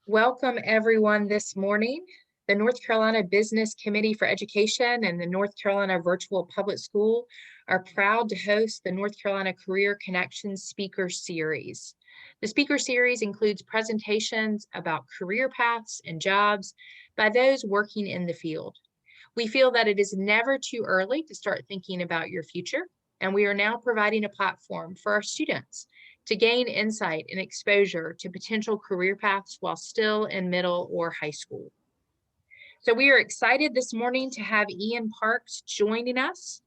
Welcome everyone this morning. The North Carolina Business Committee for Education and the North Carolina Virtual Public School are proud to host the North Carolina Career Connections Speaker Series. The speaker series includes presentations about career paths and jobs by those working in the field. We feel that it is never too early to start thinking about your future, and we are now providing a platform for our students to gain insight and exposure to potential career paths while still in middle or high school. So we are excited this morning to have Ian Parks joining us.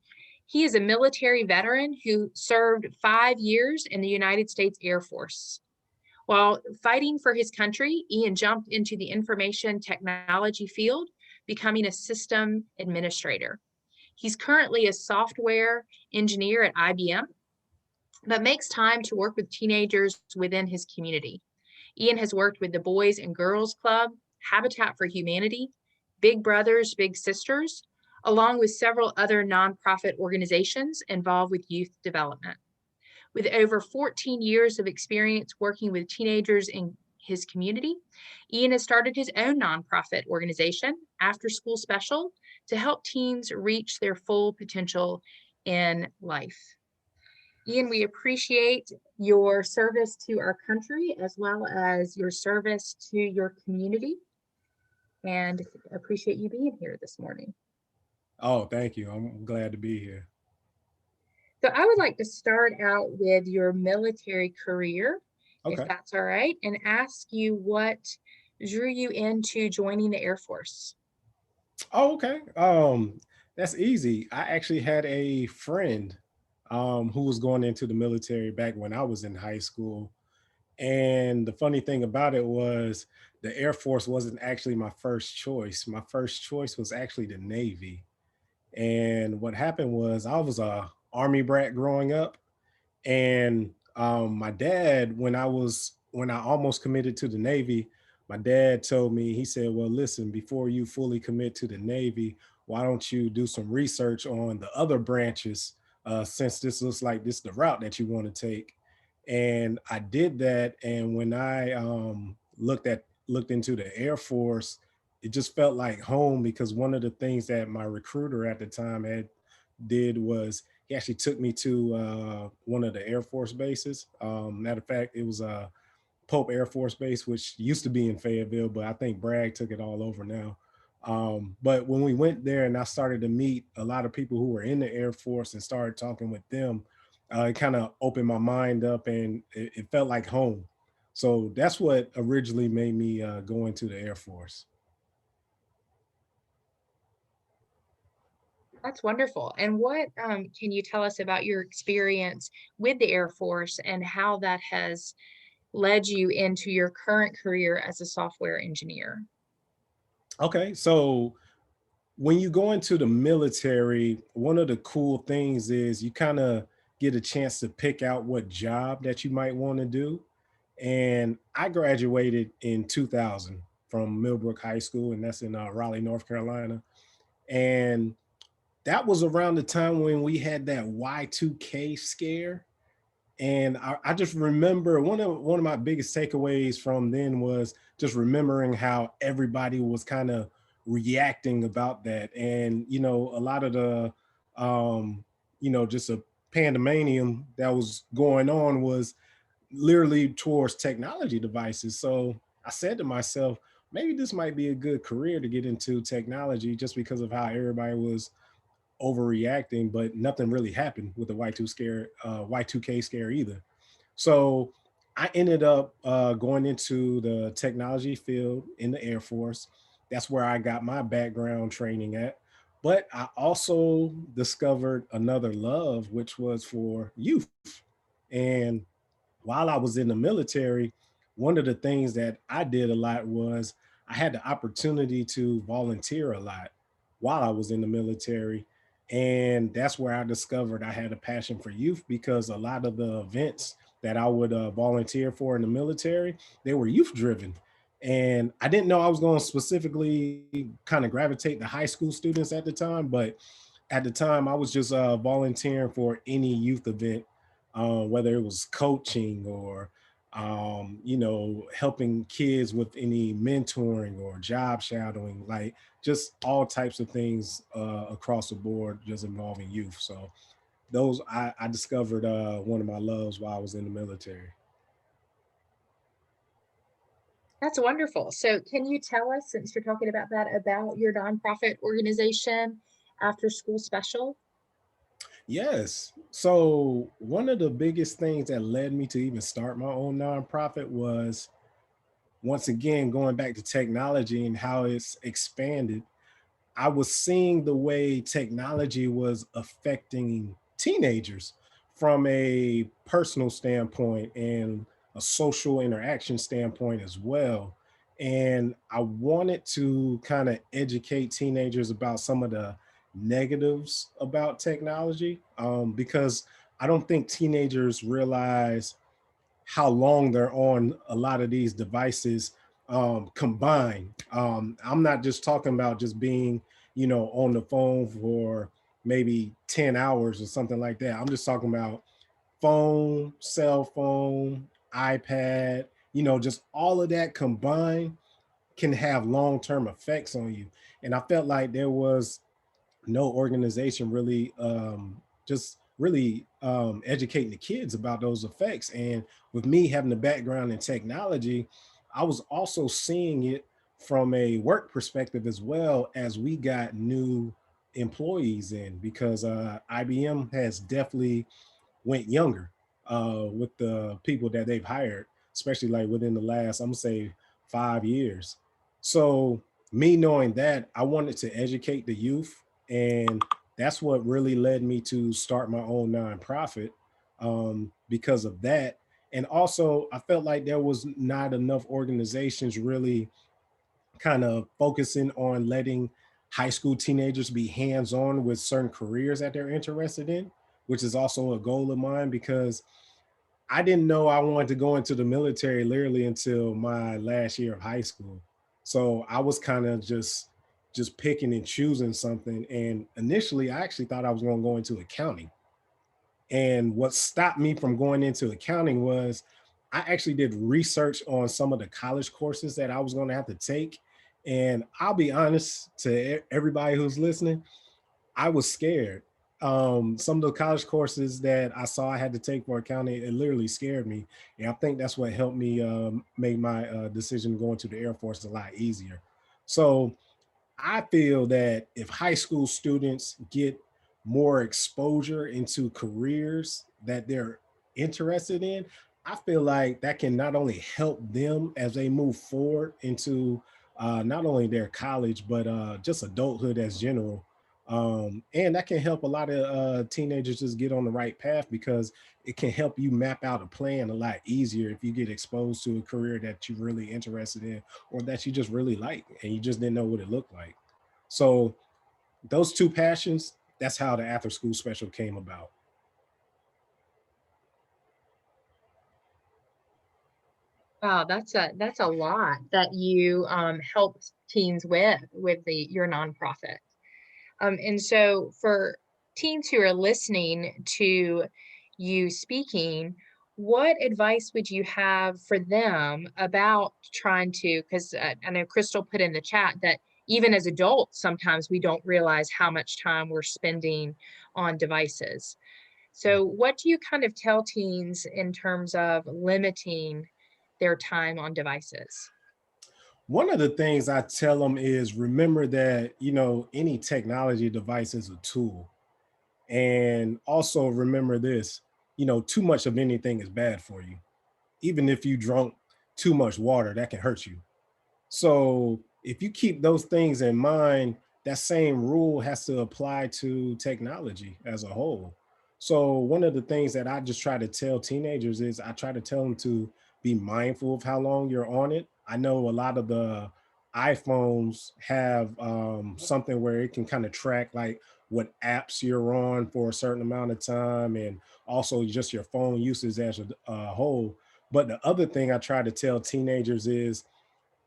He is a military veteran who served 5 years in the United States Air Force. While fighting for his country, Ian jumped into the information technology field, becoming a system administrator. He's currently a software engineer at IBM, but makes time to work with teenagers within his community. Ian has worked with the Boys and Girls Club, Habitat for Humanity, Big Brothers Big Sisters, along with several other nonprofit organizations involved with youth development. With over 14 years of experience working with teenagers in his community, Ian has started his own nonprofit organization, After School Special, to help teens reach their full potential in life. Ian, we appreciate your service to our country as well as your service to your community, and appreciate you being here this morning. Oh, thank you. I'm glad to be here. So I would like to start out with your military career, if Okay. that's all right, and ask you what drew you into joining the Air Force. Oh, okay. That's easy. I actually had a friend who was going into the military back when I was in high school. And the funny thing about it was the Air Force wasn't actually my first choice. My first choice was actually the Navy. And what happened was I was a Army brat growing up. And my dad, when I almost committed to the Navy, my dad told me, he said, "Well, listen, before you fully commit to the Navy, why don't you do some research on the other branches, since this looks like this is the route that you want to take." And I did that. And when I looked into the Air Force, it just felt like home because one of the things that my recruiter at the time had did was he actually took me to one of the Air Force bases. Matter of fact, it was Pope Air Force Base, which used to be in Fayetteville, but I think Bragg took it all over now. But when we went there and I started to meet a lot of people who were in the Air Force and started talking with them, it kind of opened my mind up and it felt like home. So that's what originally made me go into the Air Force. That's wonderful. And what can you tell us about your experience with the Air Force and how that has led you into your current career as a software engineer? Okay, so when you go into the military, one of the cool things is you kind of get a chance to pick out what job that you might want to do. And I graduated in 2000 from Millbrook High School, and that's in Raleigh, North Carolina. And that was around the time when we had that Y2K scare. And I just remember one of my biggest takeaways from then was just remembering how everybody was kind of reacting about that. And a lot of the just a pandemonium that was going on was literally towards technology devices. So I said to myself, maybe this might be a good career to get into technology just because of how everybody was overreacting, but nothing really happened with the Y2K scare either. So I ended up going into the technology field in the Air Force. That's where I got my background training at. But I also discovered another love, which was for youth. And while I was in the military, one of the things that I did a lot was I had the opportunity to volunteer a lot while I was in the military. And that's where I discovered I had a passion for youth because a lot of the events that I would volunteer for in the military, they were youth driven. And I didn't know I was going to specifically kind of gravitate to high school students at the time, but at the time I was just volunteering for any youth event, whether it was coaching or helping kids with any mentoring or job shadowing, like just all types of things across the board, just involving youth. So those I discovered one of my loves while I was in the military. That's wonderful. So can you tell us, since you're talking about that, about your nonprofit organization, After School Special? Yes. So one of the biggest things that led me to even start my own nonprofit was, once again, going back to technology and how it's expanded. I was seeing the way technology was affecting teenagers from a personal standpoint and a social interaction standpoint as well. And I wanted to kind of educate teenagers about some of the negatives about technology, because I don't think teenagers realize how long they're on a lot of these devices combined. I'm not just talking about just being, on the phone for maybe 10 hours or something like that. I'm just talking about phone, cell phone, iPad, just all of that combined can have long-term effects on you. And I felt like there was no organization really just really educating the kids about those effects. And with me having the background in technology, I was also seeing it from a work perspective as well, as we got new employees in, because IBM has definitely went younger with the people that they've hired, especially like within the last, I'm gonna say, 5 years. So me knowing that, I wanted to educate the youth, and that's what really led me to start my own nonprofit, because of that. And also, I felt like there was not enough organizations really kind of focusing on letting high school teenagers be hands-on with certain careers that they're interested in, which is also a goal of mine, because I didn't know I wanted to go into the military literally until my last year of high school. So I was kind of just picking and choosing something. And initially, I actually thought I was going to go into accounting. And what stopped me from going into accounting was I actually did research on some of the college courses that I was going to have to take. And I'll be honest to everybody who's listening, I was scared. Some of the college courses that I saw I had to take for accounting, it literally scared me. And I think that's what helped me make my decision going to the Air Force a lot easier. So I feel that if high school students get more exposure into careers that they're interested in, I feel like that can not only help them as they move forward into not only their college, but just adulthood as general. And that can help a lot of teenagers just get on the right path, because it can help you map out a plan a lot easier if you get exposed to a career that you're really interested in, or that you just really like and you just didn't know what it looked like. So those two passions, that's how the after school special came about. Wow, that's a lot that you help teens with the your nonprofit. And so for teens who are listening to you speaking, what advice would you have for them about trying to, because I know Crystal put in the chat that even as adults, sometimes we don't realize how much time we're spending on devices. So what do you kind of tell teens in terms of limiting their time on devices? One of the things I tell them is, remember that, any technology device is a tool. And also remember this, too much of anything is bad for you. Even if you drunk too much water, that can hurt you. So if you keep those things in mind, that same rule has to apply to technology as a whole. So one of the things that I just try to tell teenagers is, I try to tell them to be mindful of how long you're on it. I know a lot of the iPhones have something where it can kind of track like what apps you're on for a certain amount of time, and also just your phone usage as a whole. But the other thing I try to tell teenagers is,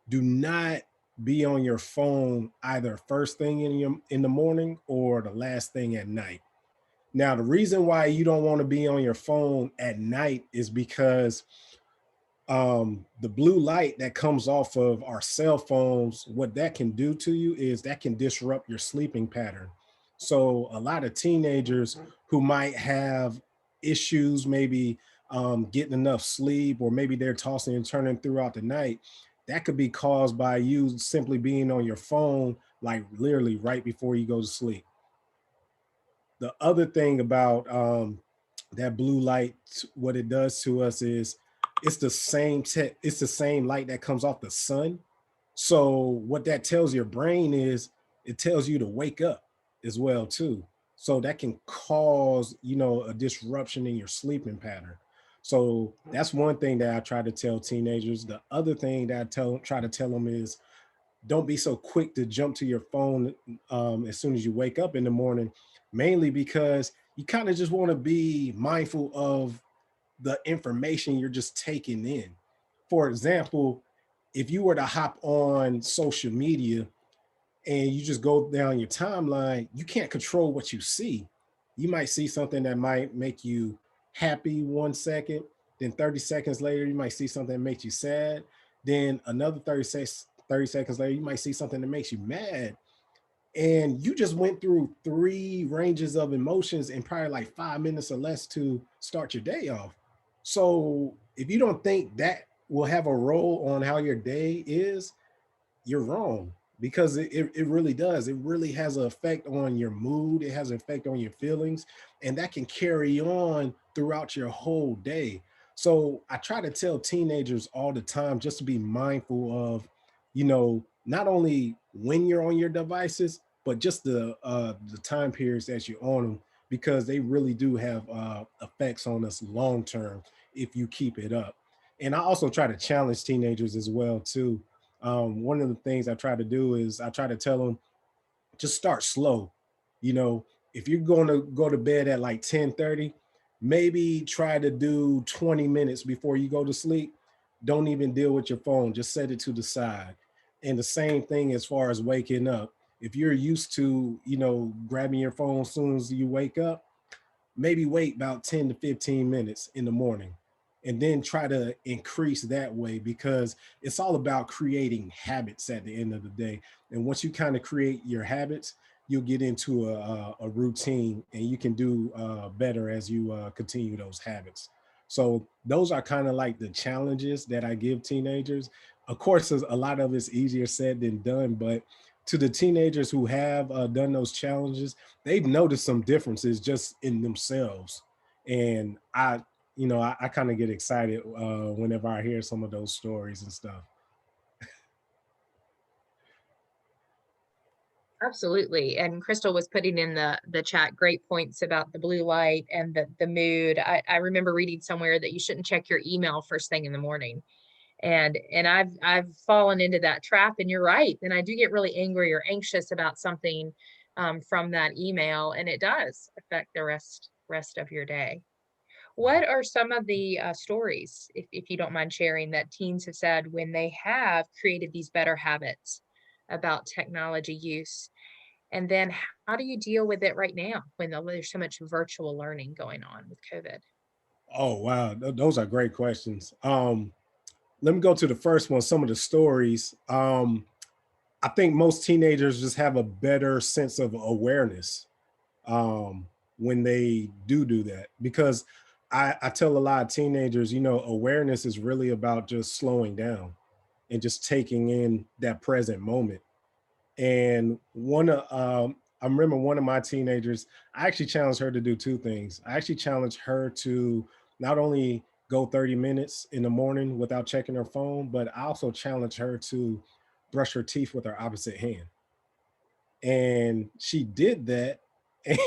do not be on your phone either first thing in the morning or the last thing at night. Now, the reason why you don't want to be on your phone at night is because The blue light that comes off of our cell phones, what that can do to you is that can disrupt your sleeping pattern. So a lot of teenagers who might have issues, maybe getting enough sleep, or maybe they're tossing and turning throughout the night, that could be caused by you simply being on your phone, like literally right before you go to sleep. The other thing about that blue light, what it does to us is it's the same light that comes off the sun. So what that tells your brain is it tells you to wake up as well too. So that can cause, a disruption in your sleeping pattern. So that's one thing that I try to tell teenagers. The other thing that try to tell them is don't be so quick to jump to your phone as soon as you wake up in the morning, mainly because you kind of just want to be mindful of the information you're just taking in. For example, if you were to hop on social media and you just go down your timeline, you can't control what you see. You might see something that might make you happy 1 second, then 30 seconds later, you might see something that makes you sad. Then another 30 seconds later, you might see something that makes you mad. And you just went through three ranges of emotions in probably like 5 minutes or less to start your day off. So if you don't think that will have a role on how your day is, you're wrong, because it really does. It really has an effect on your mood. It has an effect on your feelings, and that can carry on throughout your whole day. So I try to tell teenagers all the time just to be mindful of, not only when you're on your devices, but just the time periods that you're on them, because they really do have effects on us long term if you keep it up. And I also try to challenge teenagers as well too. One of the things I try to do is I try to tell them just start slow. You know, if you're going to go to bed at like 10:30, maybe try to do 20 minutes before you go to sleep. Don't even deal with your phone, just set it to the side. And the same thing as far as waking up. If you're used to, grabbing your phone as soon as you wake up, maybe wait about 10 to 15 minutes in the morning and then try to increase that way, because it's all about creating habits at the end of the day. And once you kind of create your habits, you'll get into a routine, and you can do better as you continue those habits. So those are kind of like the challenges that I give teenagers. Of course, a lot of it's easier said than done, but to the teenagers who have done those challenges, they've noticed some differences just in themselves. And I kind of get excited whenever I hear some of those stories and stuff. Absolutely. And Crystal was putting in the chat great points about the blue light and the mood. I remember reading somewhere that you shouldn't check your email first thing in the morning. And I've fallen into that trap, and you're right. And I do get really angry or anxious about something from that email, and it does affect the rest of your day. What are some of the stories, if you don't mind sharing, that teens have said when they have created these better habits about technology use? And then how do you deal with it right now when there's so much virtual learning going on with COVID? Oh wow, those are great questions. Let me go to the first one. Some of the stories. I think most teenagers just have a better sense of awareness when they do that, because I tell a lot of teenagers, awareness is really about just slowing down and just taking in that present moment. And I remember one of my teenagers, I actually challenged her to do two things. I actually challenged her to not only go 30 minutes in the morning without checking her phone, but I also challenged her to brush her teeth with her opposite hand. And she did that.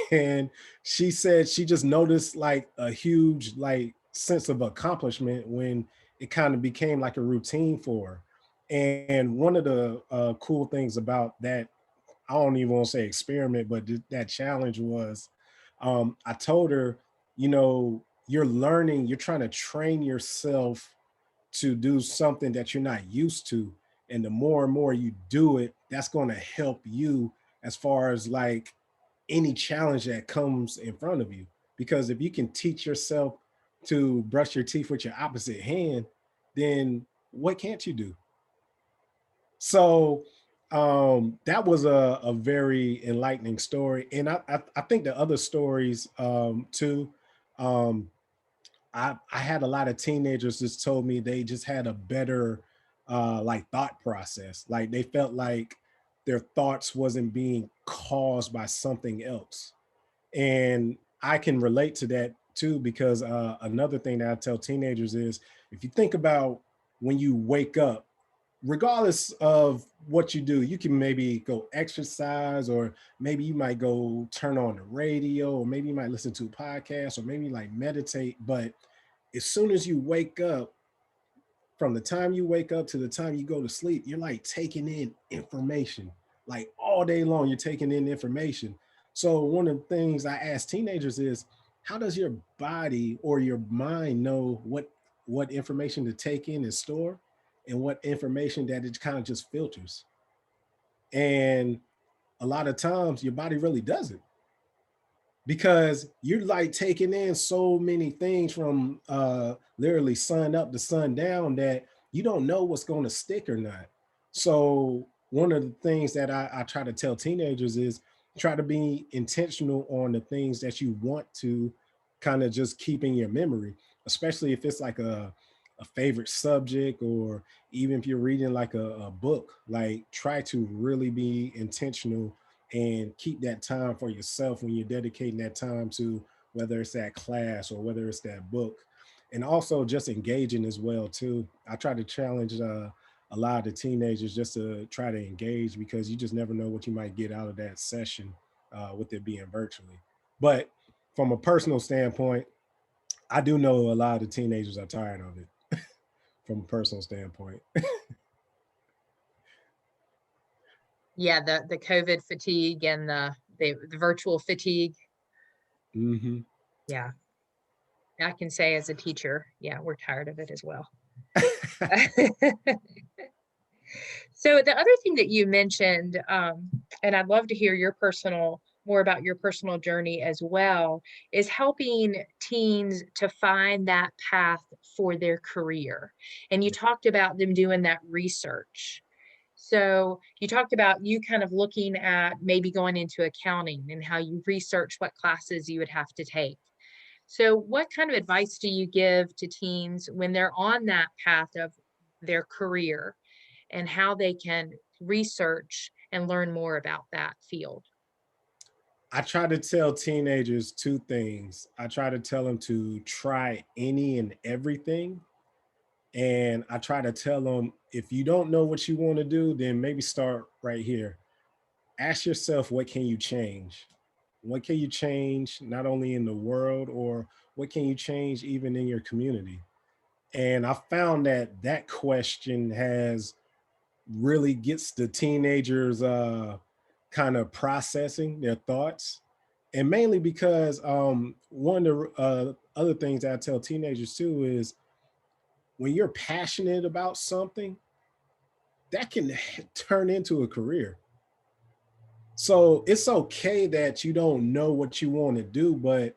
And she said she just noticed like a huge like sense of accomplishment when it kind of became like a routine for her. And one of the cool things about that, I don't even want to say experiment, but that challenge was, I told her, you're learning, you're trying to train yourself to do something that you're not used to. And the more and more you do it, that's going to help you as far as like any challenge that comes in front of you. Because if you can teach yourself to brush your teeth with your opposite hand, then what can't you do? So that was a very enlightening story. And I think the other stories too. Um, I had a lot of teenagers just told me they just had a better like thought process. Like they felt like their thoughts wasn't being caused by something else. And I can relate to that too, because another thing that I tell teenagers is if you think about when you wake up, regardless of what you do, you can maybe go exercise, or maybe you might go turn on the radio, or maybe you might listen to a podcast, or maybe like meditate. But as soon as you wake up, from the time you wake up to the time you go to sleep, you're like taking in information. Like all day long, you're taking in information. So one of the things I ask teenagers is, how does your body or your mind know what information to take in and store, and what information that it kind of just filters? And a lot of times your body really doesn't, because you're like taking in so many things from literally sun up to sun down that you don't know what's going to stick or not. So one of the things that I try to tell teenagers is try to be intentional on the things that you want to kind of just keep in your memory, especially if it's like a favorite subject, or even if you're reading like a book. Like try to really be intentional and keep that time for yourself when you're dedicating that time to, whether it's that class or whether it's that book. And also just engaging as well too. I try to challenge a lot of the teenagers just to try to engage, because you just never know what you might get out of that session with it being virtually. But from a personal standpoint, I do know a lot of the teenagers are tired of it from a personal standpoint. Yeah, the COVID fatigue and the virtual fatigue. Hmm. Yeah, I can say as a teacher, yeah, we're tired of it as well. So the other thing that you mentioned, and I'd love to hear more about your personal journey as well, is helping teens to find that path for their career. And you talked about them doing that research. So you talked about you kind of looking at maybe going into accounting and how you research what classes you would have to take. So what kind of advice do you give to teens when they're on that path of their career, and how they can research and learn more about that field? I try to tell teenagers two things. I try to tell them to try any and everything. And I try to tell them, if you don't know what you want to do, then maybe start right here. Ask yourself, what can you change? What can you change not only in the world, or what can you change even in your community? And I found that that question has really gets the teenagers kind of processing their thoughts. And mainly because one of the other things that I tell teenagers too is, when you're passionate about something, that can turn into a career. So it's okay that you don't know what you want to do, but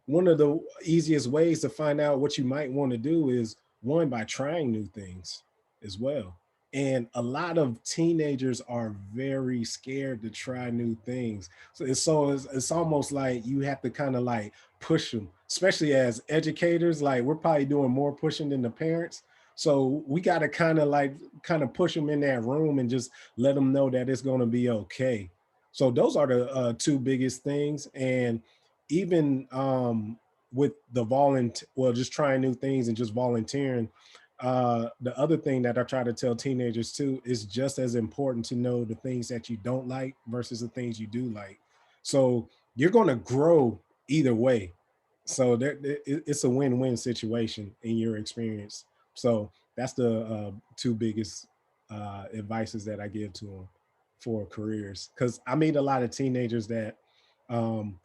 one of the easiest ways to find out what you might want to do is, one, by trying new things as well. And a lot of teenagers are very scared to try new things. So it's almost like you have to kind of like push them, especially as educators. Like we're probably doing more pushing than the parents. So we got to kind of push them in that room and just let them know that it's going to be okay. So those are the two biggest things. And even with the well, just trying new things and just volunteering, the other thing that I try to tell teenagers too is just as important to know the things that you don't like versus the things you do like. So you're going to grow either way. So it's a win-win situation in your experience. So that's the two biggest advices that I give to them for careers, because I meet a lot of teenagers that um,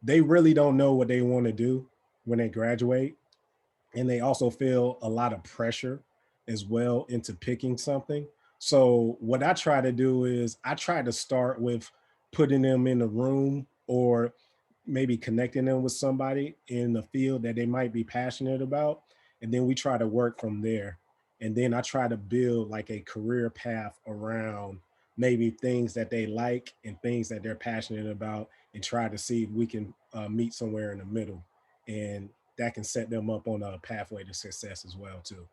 they really don't know what they want to do when they graduate, and they also feel a lot of pressure as well into picking something. So what I try to do is I try to start with putting them in a room, or maybe connecting them with somebody in the field that they might be passionate about, and then we try to work from there. And then I try to build like a career path around maybe things that they like and things that they're passionate about, and try to see if we can meet somewhere in the middle. And that can set them up on a pathway to success as well too.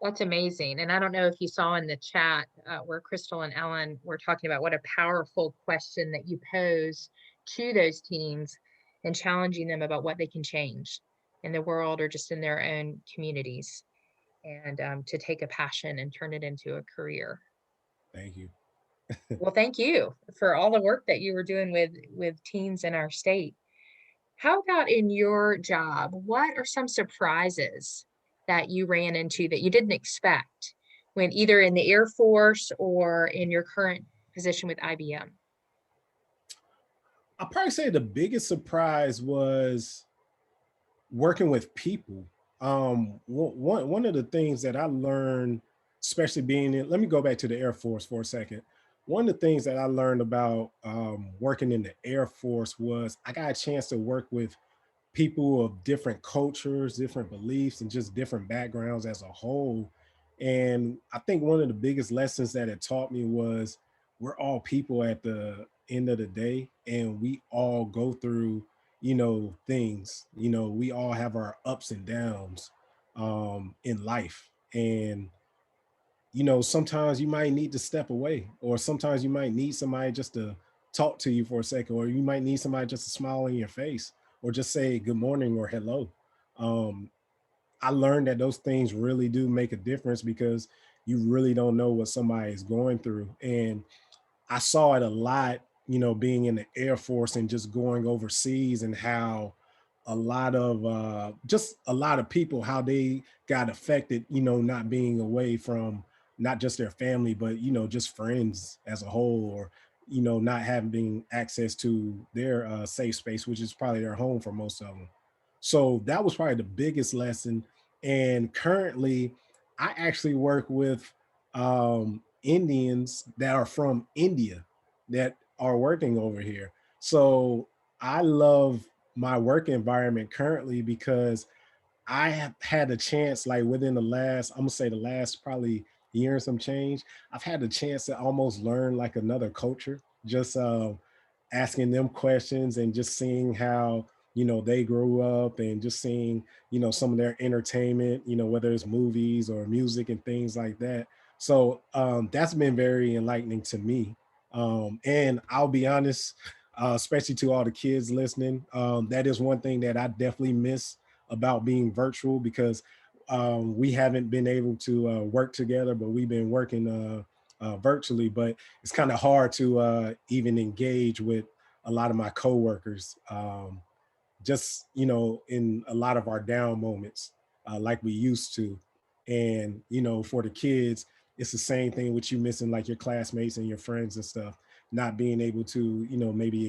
That's amazing. And I don't know if you saw in the chat where Crystal and Ellen were talking about what a powerful question that you pose to those teens and challenging them about what they can change in the world or just in their own communities, and to take a passion and turn it into a career. Thank you. Well, thank you for all the work that you were doing with teens in our state. How about in your job? What are some surprises that you ran into that you didn't expect when either in the Air Force or in your current position with IBM? I'll probably say the biggest surprise was working with people. One of the things that I learned, especially being in, let me go back to the Air Force for a second. One of the things that I learned about working in the Air Force was I got a chance to work with people of different cultures, different beliefs, and just different backgrounds as a whole. And I think one of the biggest lessons that it taught me was we're all people at the end of the day, and we all go through, things. We all have our ups and downs in life. And sometimes you might need to step away, or sometimes you might need somebody just to talk to you for a second, or you might need somebody just to smile in your face, or just say good morning or hello. Um, I learned that those things really do make a difference, because you really don't know what somebody is going through. And I saw it a lot, being in the Air Force and just going overseas, and how just a lot of people, how they got affected, not being away from not just their family, but just friends as a whole, or not having access to their safe space, which is probably their home for most of them. So that was probably the biggest lesson. And currently, I actually work with Indians that are from India that are working over here. So I love my work environment currently, because I have had a chance, like within the last, I'm gonna say the last probably year and some change, I've had the chance to almost learn like another culture, just asking them questions and just seeing how, they grew up, and just seeing, some of their entertainment, whether it's movies or music and things like that. So that's been very enlightening to me. And I'll be honest, especially to all the kids listening, that is one thing that I definitely miss about being virtual, because we haven't been able to work together, but we've been working virtually. But it's kind of hard to even engage with a lot of my coworkers, just in a lot of our down moments, like we used to. And for the kids, it's the same thing with you missing like your classmates and your friends and stuff, not being able to maybe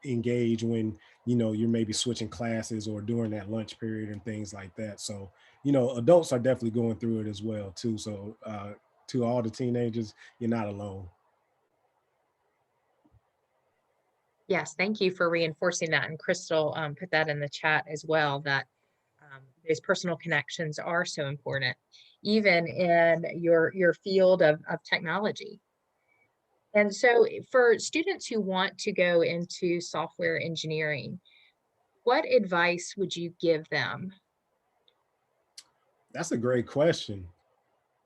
engage when you're maybe switching classes or during that lunch period and things like that. So adults are definitely going through it as well too. So to all the teenagers, you're not alone. Yes, thank you for reinforcing that. And Crystal put that in the chat as well, that those personal connections are so important, even in your field of technology. And so for students who want to go into software engineering, what advice would you give them? That's a great question.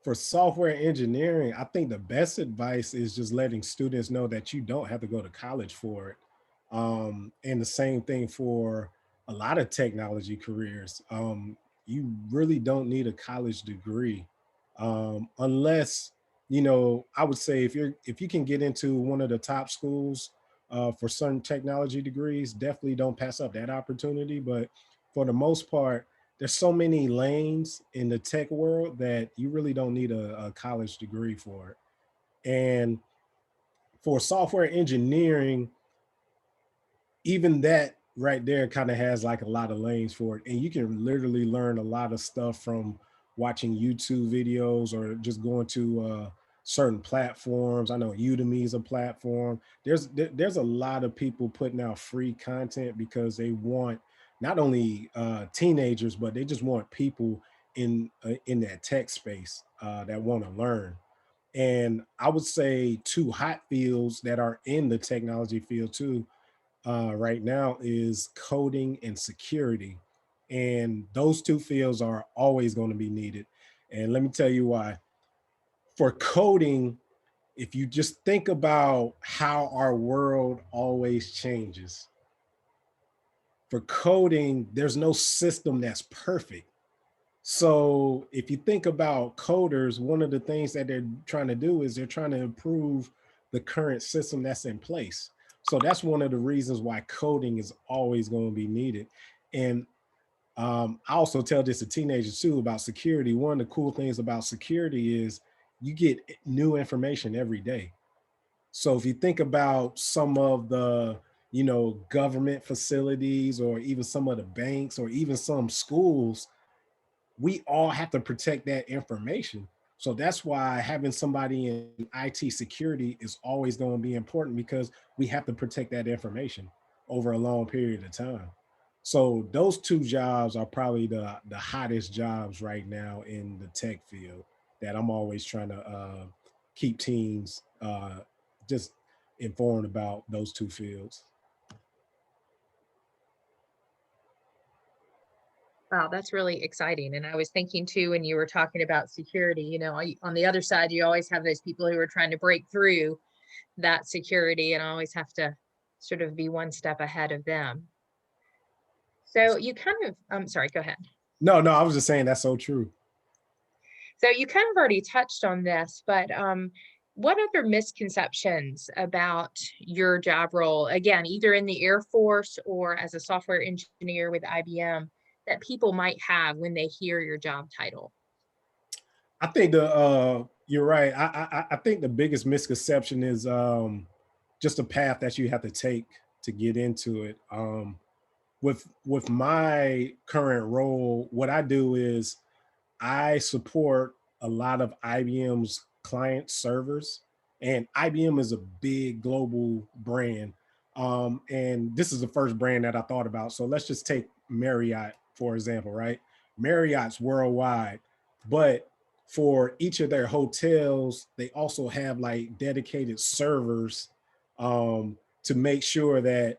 For software engineering, I think the best advice is just letting students know that you don't have to go to college for it. And the same thing for a lot of technology careers. You really don't need a college degree, unless I would say if you can get into one of the top schools for certain technology degrees, definitely don't pass up that opportunity. But for the most part, there's so many lanes in the tech world that you really don't need a college degree for it. And for software engineering, even that right there kind of has like a lot of lanes for it. And you can literally learn a lot of stuff from watching YouTube videos, or just going to certain platforms. I know Udemy is a platform. There's a lot of people putting out free content because they want not only teenagers, but they just want people in that tech space that want to learn. And I would say two hot fields that are in the technology field too right now is coding and security. And those two fields are always going to be needed. And let me tell you why. For coding, if you just think about how our world always changes, for coding, there's no system that's perfect. So if you think about coders, one of the things that they're trying to do is they're trying to improve the current system that's in place. So that's one of the reasons why coding is always going to be needed. And I also tell this to teenagers too about security. One of the cool things about security is you get new information every day. So if you think about some of the, government facilities or even some of the banks or even some schools, we all have to protect that information. So that's why having somebody in IT security is always going to be important because we have to protect that information over a long period of time. So those two jobs are probably the hottest jobs right now in the tech field that I'm always trying to keep teams just informed about those two fields. Wow, that's really exciting. And I was thinking too, when you were talking about security, on the other side, you always have those people who are trying to break through that security and always have to sort of be one step ahead of them. So you kind of, I'm sorry, go ahead. No, no, I was just saying that's so true. So you kind of already touched on this, but what other misconceptions about your job role, again, either in the Air Force or as a software engineer with IBM, that people might have when they hear your job title? I think you're right. I think the biggest misconception is just the path that you have to take to get into it. With my current role, what I do is I support a lot of IBM's client servers, and IBM is a big global brand. And this is the first brand that I thought about. So let's just take Marriott, for example, right? Marriott's worldwide, but for each of their hotels, they also have like dedicated servers to make sure that,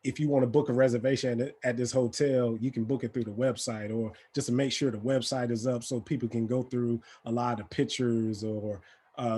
if you want to book a reservation at this hotel, you can book it through the website, or just to make sure the website is up so people can go through a lot of pictures or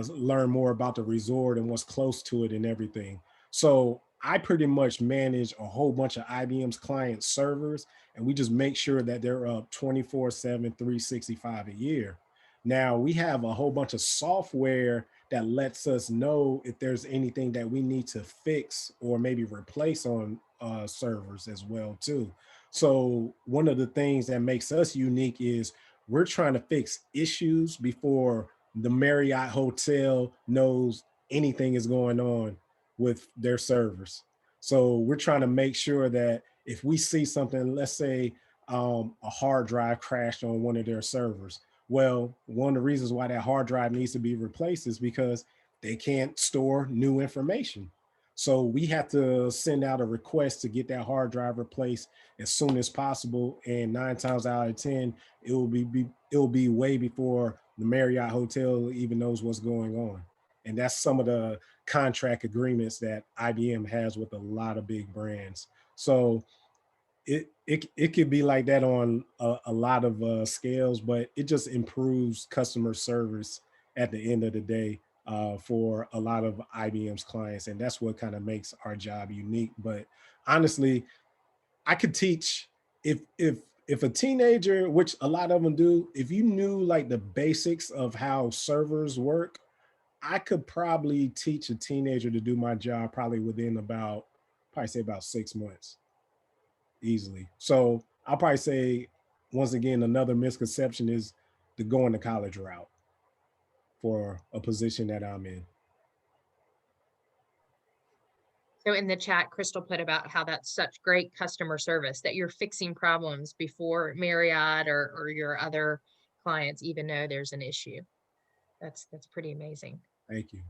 learn more about the resort and what's close to it and everything. So I pretty much manage a whole bunch of IBM's client servers, and we just make sure that they're up 24/7, 365 a year. Now we have a whole bunch of software that lets us know if there's anything that we need to fix or maybe replace on servers as well too. So one of the things that makes us unique is we're trying to fix issues before the Marriott hotel knows anything is going on with their servers. So we're trying to make sure that if we see something, let's say a hard drive crashed on one of their servers, well, one of the reasons why that hard drive needs to be replaced is because they can't store new information. So we have to send out a request to get that hard drive replaced as soon as possible. And 9 times out of 10, it will be way before the Marriott Hotel even knows what's going on. And that's some of the contract agreements that IBM has with a lot of big brands. So it could be like that on a lot of scales, but it just improves customer service at the end of the day for a lot of IBM's clients, and that's what kind of makes our job unique. But honestly, I could teach if a teenager, which a lot of them do, if you knew like the basics of how servers work, I could probably teach a teenager to do my job probably within probably say about 6 months easily. So I'll probably say once again, another misconception is the going to college route for a position that I'm in. So in the chat, Crystal put about how that's such great customer service that you're fixing problems before Marriott or your other clients even know there's an issue. That's pretty amazing. Thank you.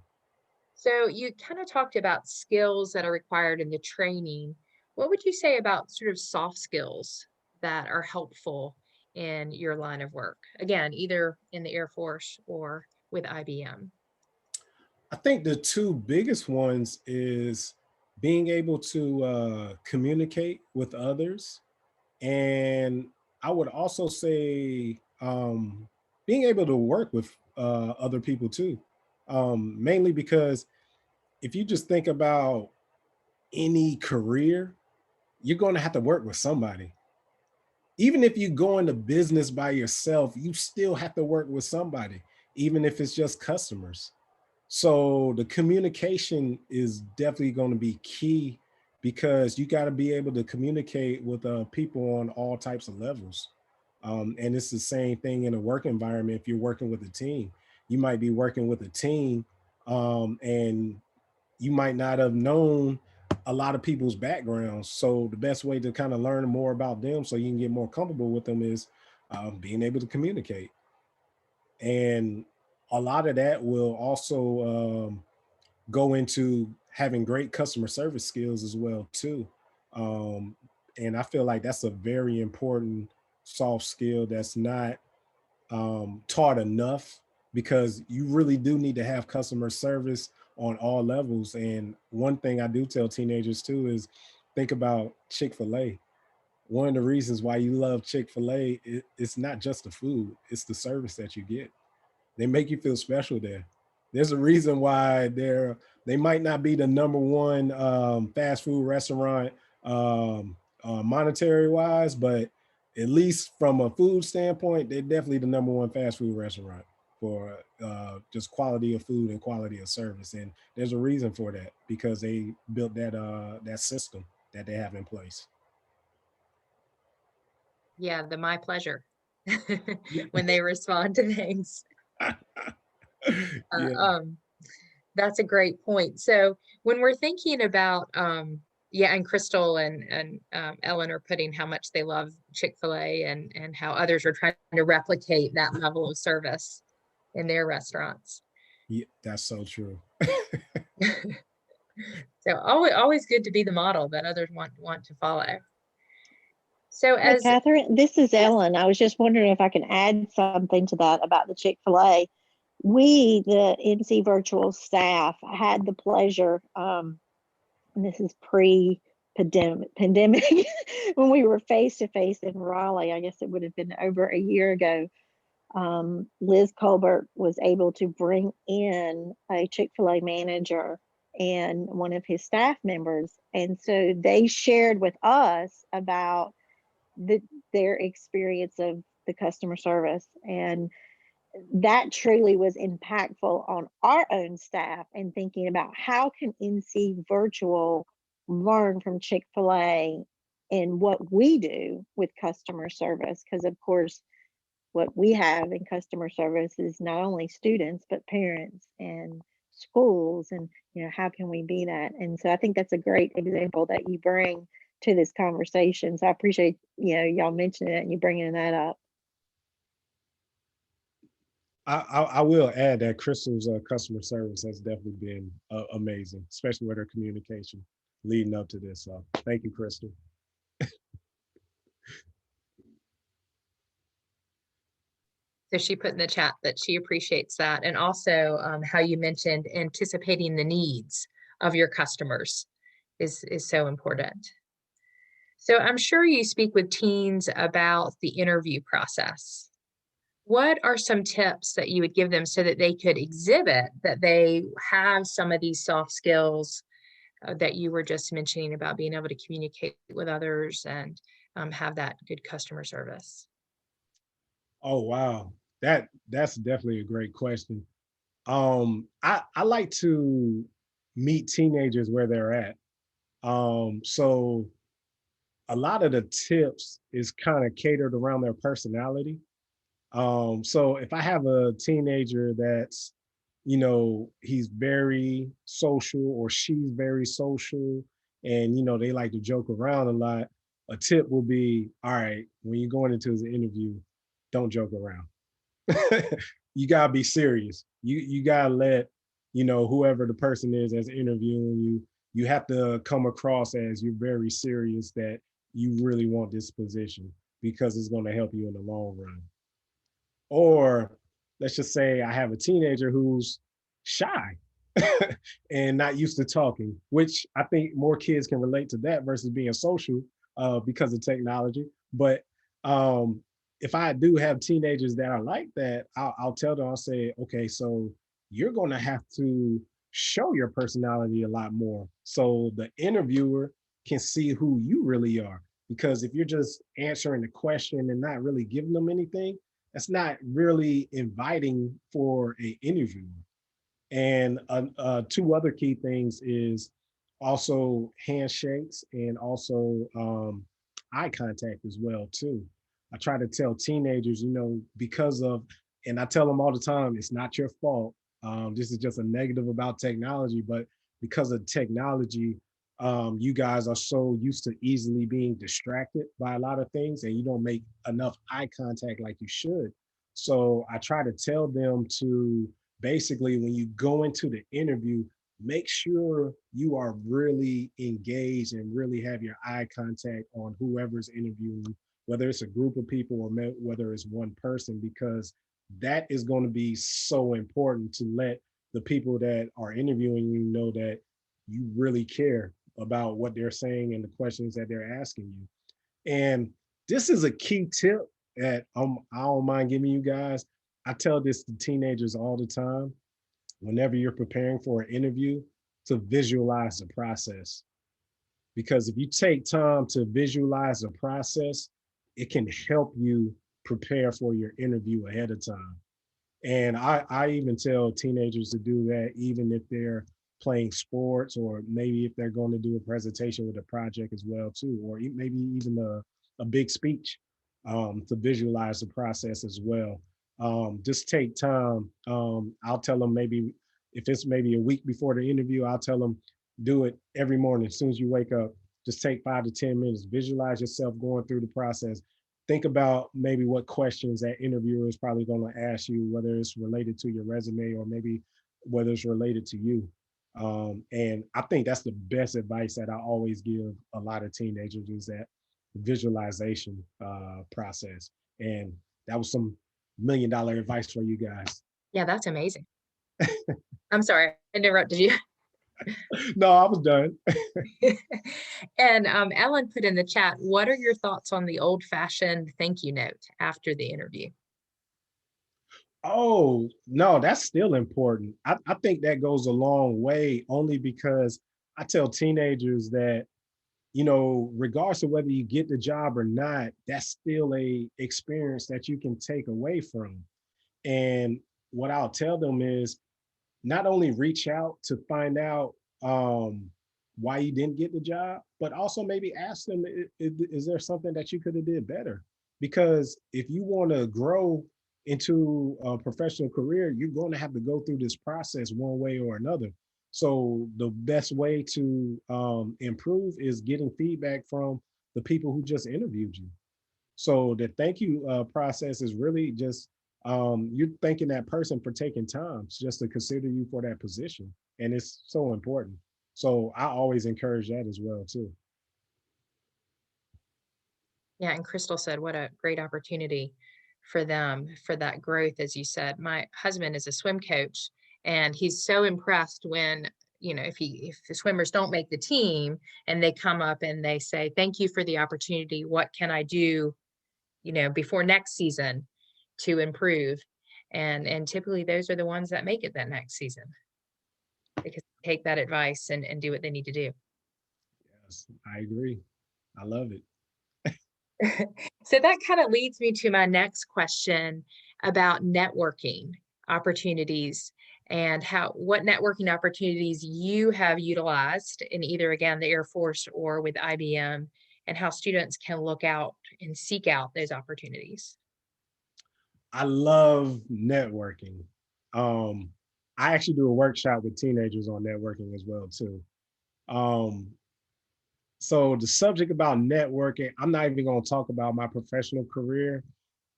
So you kind of talked about skills that are required in the training. What would you say about sort of soft skills that are helpful in your line of work? Again, either in the Air Force or with IBM. I think the two biggest ones is being able to communicate with others. And I would also say being able to work with other people too. Mainly because if you just think about any career, you're going to have to work with somebody. Even if you go into business by yourself, you still have to work with somebody, even if it's just customers. So the communication is definitely going to be key because you got to be able to communicate with people on all types of levels. And it's the same thing in a work environment. If you're working with a team, you might be working with a team, and you might not have known a lot of people's backgrounds. So the best way to kind of learn more about them so you can get more comfortable with them is being able to communicate. And a lot of that will also go into having great customer service skills as well too. Um, and I feel like that's a very important soft skill that's not taught enough because you really do need to have customer service on all levels. And one thing I do tell teenagers too is think about Chick-fil-A. One of the reasons why you love Chick-fil-A, it's not just the food, it's the service that you get. They make you feel special there. There's a reason why they might not be the number one fast food restaurant monetary wise, but at least from a food standpoint, they're definitely the number one fast food restaurant for just quality of food and quality of service. And there's a reason for that because they built that system that they have in place. Yeah, the my pleasure Yeah. when they respond to things. Uh, Yeah. um, that's a great point. So when we're thinking about, yeah, and Crystal and Ellen are putting how much they love Chick-fil-A and how others are trying to replicate that level of service in their restaurants. Yeah, that's so true. So always good to be the model that others want to follow. So Hey, as Catherine, this is yes, Ellen. I was just wondering if I can add something to that about the Chick-fil-A. We, the NC Virtual staff, had the pleasure, and this is pre-pandemic, when we were face to face in Raleigh. I guess it would have been over a year ago. Liz Colbert was able to bring in a Chick-fil-A manager and one of his staff members. And so they shared with us about the, their experience of the customer service. And that truly was impactful on our own staff and thinking about how can NC Virtual learn from Chick-fil-A and what we do with customer service. Because of course, what we have in customer service is not only students, but parents and schools. And, how can we be that? And so I think that's a great example that you bring to this conversation. So I appreciate, y'all mentioning it and you bringing that up. I will add that Crystal's customer service has definitely been amazing, especially with her communication leading up to this. So thank you, Crystal. so she put in the chat that she appreciates that, and also how you mentioned anticipating the needs of your customers is so important. So I'm sure you speak with teens about the interview process. What are some tips that you would give them so that they could exhibit that they have some of these soft skills that you were just mentioning about being able to communicate with others and have that good customer service? Oh wow, that's definitely a great question. I like to meet teenagers where they're at. So a lot of the tips is kind of catered around their personality. So if I have a teenager that's, he's very social or she's very social and, they like to joke around a lot, a tip will be, all right, when you're going into the interview, don't joke around. You gotta be serious. You gotta let, whoever the person is that's interviewing you, you have to come across as you're very serious that you really want this position because it's going to help you in the long run. Or let's just say I have a teenager who's shy and not used to talking, which I think more kids can relate to that versus being social because of technology. But if I do have teenagers that are like that, I'll tell them, I'll say, okay, so you're going to have to show your personality a lot more so the interviewer can see who you really are. Because if you're just answering the question and not really giving them anything, that's not really inviting for an interview. And two other key things is also handshakes and also eye contact as well too. I try to tell teenagers, because of, and I tell them all the time, it's not your fault. This is just a negative about technology, but because of technology, you guys are so used to easily being distracted by a lot of things and you don't make enough eye contact like you should. So I try to tell them to basically, when you go into the interview, make sure you are really engaged and really have your eye contact on whoever's interviewing, whether it's a group of people or whether it's one person, because that is going to be so important to let the people that are interviewing you know that you really care about what they're saying and the questions that they're asking you. And this is a key tip that I don't mind giving you guys. I tell this to teenagers all the time. Whenever you're preparing for an interview, to visualize the process. Because if you take time to visualize the process, it can help you prepare for your interview ahead of time. And I even tell teenagers to do that, even if they're playing sports, or maybe if they're going to do a presentation with a project as well too, or maybe even a big speech, to visualize the process as well. Just take time. I'll tell them, maybe if it's maybe a week before the interview, I'll tell them, do it every morning as soon as you wake up. Just take 5 to 10 minutes, visualize yourself going through the process. Think about maybe what questions that interviewer is probably going to ask you, whether it's related to your resume or maybe whether it's related to you. And I think that's the best advice that I always give a lot of teenagers, is that visualization process. And that was some $1 million advice for you guys. Yeah, that's amazing. I'm sorry, I interrupted you. No, I was done. And Ellen put in the chat, what are your thoughts on the old-fashioned thank you note after the interview? Oh, no, that's still important. I think that goes a long way, only because I tell teenagers that, regardless of whether you get the job or not, that's still a experience that you can take away from. And what I'll tell them is, not only reach out to find out why you didn't get the job, but also maybe ask them, is there something that you could have did better? Because if you want to grow into a professional career, you're going to have to go through this process one way or another. So the best way to improve is getting feedback from the people who just interviewed you. So the thank you process is really just, you're thanking that person for taking time just to consider you for that position. And it's so important. So I always encourage that as well too. Yeah, and Crystal said, what a great opportunity for them for that growth, as you said. My husband is a swim coach, and he's so impressed when, if the swimmers don't make the team and they come up and they say, thank you for the opportunity. What can I do, before next season to improve? And typically those are the ones that make it that next season, because they take that advice and do what they need to do. Yes, I agree. I love it. So that kind of leads me to my next question about networking opportunities, and what networking opportunities you have utilized in either, again, the Air Force or with IBM, and how students can look out and seek out those opportunities. I love networking. I actually do a workshop with teenagers on networking as well too. So the subject about networking, I'm not even going to talk about my professional career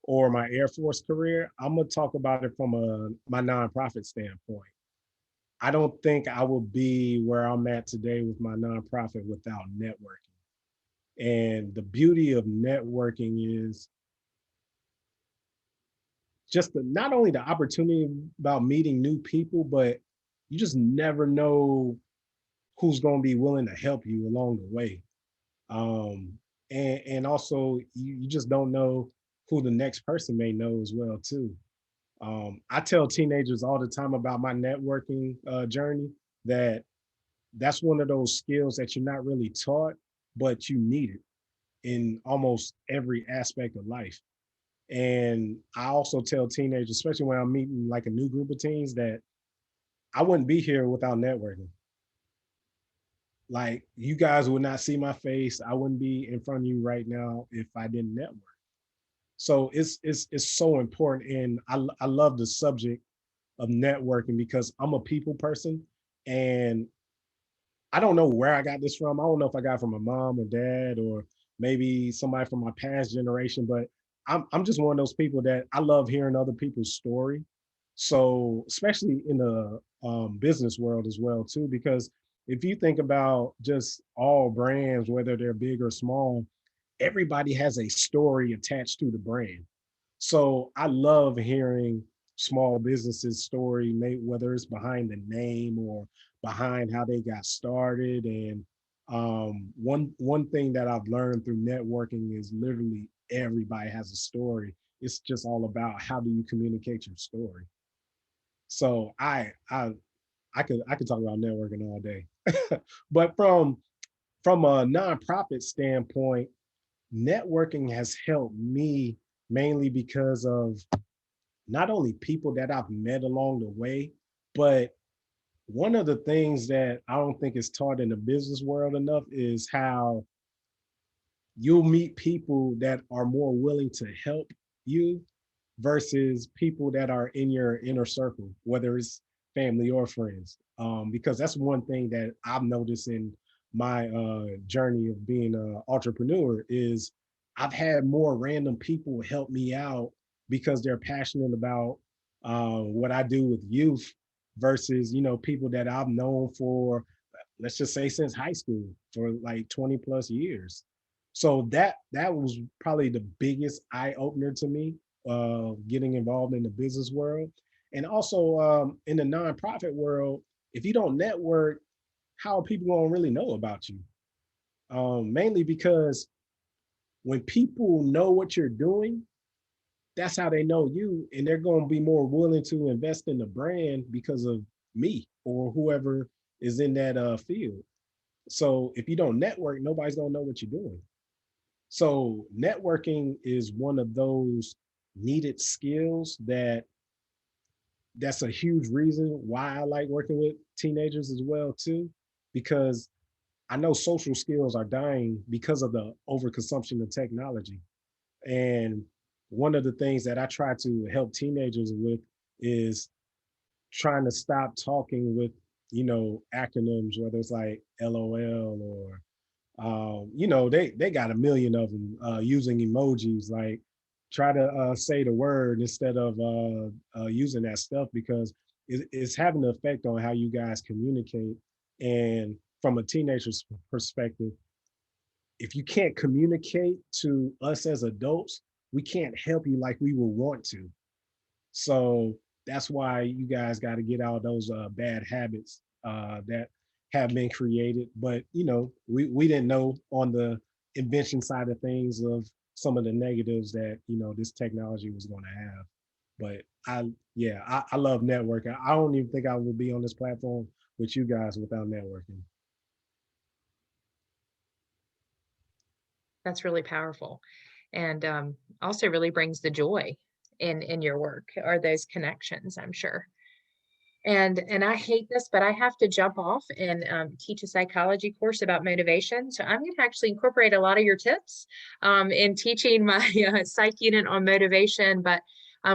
or my Air Force career. I'm going to talk about it from my nonprofit standpoint. I don't think I would be where I'm at today with my nonprofit without networking. And the beauty of networking is just not only the opportunity about meeting new people, but you just never know who's going to be willing to help you along the way. Um, and also you just don't know who the next person may know as well too. I tell teenagers all the time about my networking journey that that's one of those skills that you're not really taught, but you need it in almost every aspect of life. And I also tell teenagers, especially when I'm meeting like a new group of teens, that I wouldn't be here without networking. Like you guys would not see my face. I wouldn't be in front of you right now if I didn't network. So it's so important, and I love the subject of networking because I'm a people person, and I don't know where I got this from. I don't know if I got it from my mom or dad or maybe somebody from my past generation, but I'm just one of those people that I love hearing other people's story. So especially in the business world as well too, because if you think about just all brands, whether they're big or small, everybody has a story attached to the brand. So I love hearing small businesses story, whether it's behind the name or behind how they got started. And one thing that I've learned through networking is literally everybody has a story. It's just all about how do you communicate your story. So I could talk about networking all day, but from a nonprofit standpoint, networking has helped me mainly because of not only people that I've met along the way, but one of the things that I don't think is taught in the business world enough is how you'll meet people that are more willing to help you versus people that are in your inner circle, whether it's family or friends. Because that's one thing that I've noticed in my journey of being an entrepreneur is I've had more random people help me out because they're passionate about what I do with youth versus people that I've known for, let's just say, since high school for like 20 plus years. So that was probably the biggest eye opener to me, getting involved in the business world. And also in the nonprofit world, if you don't network, how are people going to really know about you? Mainly because when people know what you're doing, that's how they know you, and they're going to be more willing to invest in the brand because of me or whoever is in that field. So if you don't network, nobody's going to know what you're doing. So networking is one of those needed skills that's a huge reason why I like working with teenagers as well too, because I know social skills are dying because of the overconsumption of technology. And one of the things that I try to help teenagers with is trying to stop talking with, acronyms, whether it's like LOL or they got a million of them using emojis. Like, try to say the word instead of using that stuff because it's having an effect on how you guys communicate. And from a teenager's perspective, if you can't communicate to us as adults, we can't help you like we will want to. So that's why you guys got to get out those bad habits that have been created. But we didn't know on the invention side of things of some of the negatives that this technology was going to have. But I love networking. I don't even think I would be on this platform with you guys without networking. That's really powerful. And also really brings the joy in your work are those connections, I'm sure. And I hate this, but I have to jump off and teach a psychology course about motivation. So I'm going to actually incorporate a lot of your tips in teaching my psych unit on motivation. But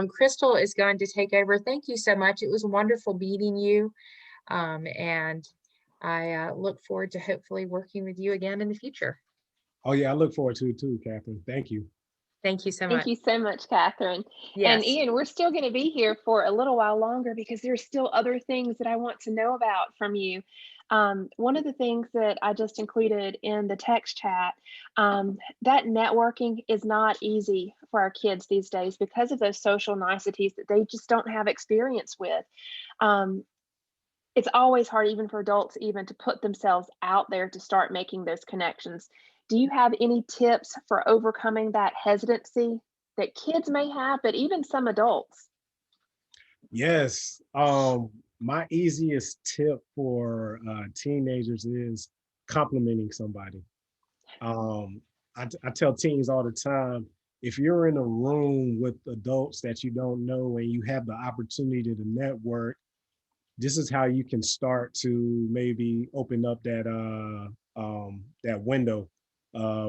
Crystal is going to take over. Thank you so much. It was wonderful meeting you. And I look forward to hopefully working with you again in the future. Oh yeah, I look forward to it too, Catherine. Thank you. Thank you so Thank much. you so much, Catherine. And Yes. Ian, we're still going to be here for a little while longer because there's still other things that I want to know about from you. One of the things that I just included in the text chat, that networking is not easy for our kids these days because of those social niceties that they just don't have experience with. Um, it's always hard, even for adults, even to put themselves out there to start making those connections. Do you have any tips for overcoming that hesitancy that kids may have, but even some adults? Yes. My easiest tip for teenagers is complimenting somebody. Um, I tell teens all the time, if you're in a room with adults that you don't know and you have the opportunity to network, this is how you can start to maybe open up that window